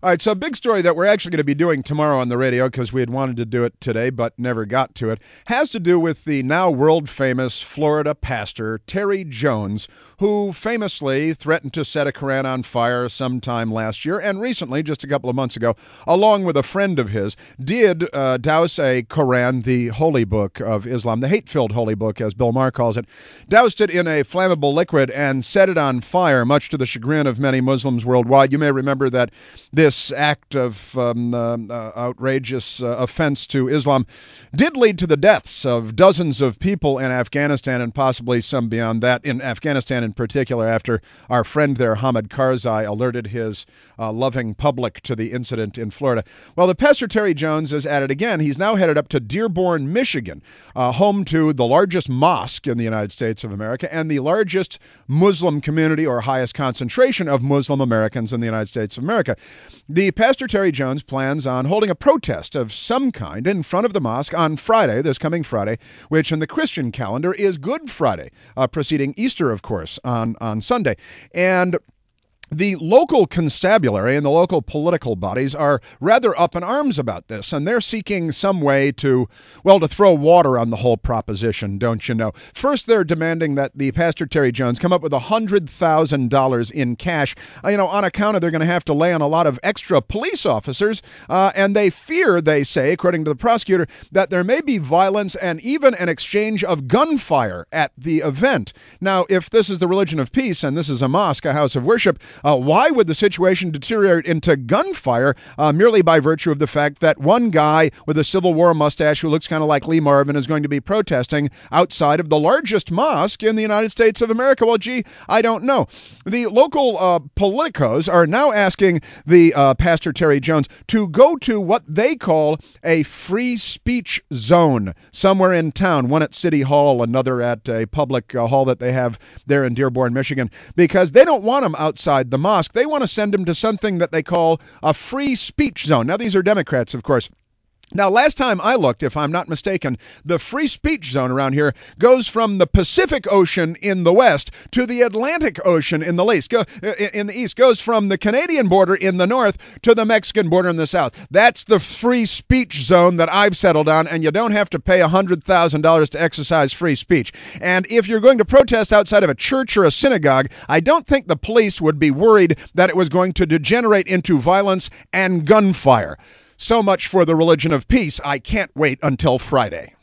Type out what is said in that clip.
All right, so a big story that we're actually going to be doing tomorrow on the radio because we had wanted to do it today but never got to it has to do with the now world-famous Florida pastor Terry Jones, who famously threatened to set a Koran on fire sometime last year and recently, just a couple of months ago, along with a friend of his, did douse a Koran, the holy book of Islam, the hate-filled holy book, as Bill Maher calls it, doused it in a flammable liquid and set it on fire, much to the chagrin of many Muslims worldwide. You may remember that this act of outrageous offense to Islam did lead to the deaths of dozens of people in Afghanistan and possibly some beyond that, in Afghanistan in particular, after our friend there, Hamid Karzai, alerted his loving public to the incident in Florida. Well, the Pastor Terry Jones is at it again. He's now headed up to Dearborn, Michigan, home to the largest mosque in the United States of America and the largest Muslim community or highest concentration of Muslim Americans in the United States of America. The Pastor Terry Jones plans on holding a protest of some kind in front of the mosque on Friday, this coming Friday, which in the Christian calendar is Good Friday, preceding Easter, of course, on Sunday. And the local constabulary and the local political bodies are rather up in arms about this, and they're seeking some way to throw water on the whole proposition, don't you know. First, they're demanding that the Pastor Terry Jones come up with $100,000 in cash, on account of they're going to have to lay on a lot of extra police officers, and they fear, they say, according to the prosecutor, that there may be violence and even an exchange of gunfire at the event. Now, if this is the religion of peace, and this is a mosque, a house of worship, why would the situation deteriorate into gunfire merely by virtue of the fact that one guy with a Civil War mustache who looks kind of like Lee Marvin is going to be protesting outside of the largest mosque in the United States of America? Well, gee, I don't know. The local politicos are now asking the Pastor Terry Jones to go to what they call a free speech zone somewhere in town, one at City Hall, another at a public hall that they have there in Dearborn, Michigan, because they don't want them outside the mosque. They want to send him to something that they call a free speech zone. Now, these are Democrats, of course. Now, last time I looked, if I'm not mistaken, the free speech zone around here goes from the Pacific Ocean in the west to the Atlantic Ocean in the east, goes from the Canadian border in the north to the Mexican border in the south. That's the free speech zone that I've settled on, and you don't have to pay $100,000 to exercise free speech. And if you're going to protest outside of a church or a synagogue, I don't think the police would be worried that it was going to degenerate into violence and gunfire. So much for the religion of peace. I can't wait until Friday.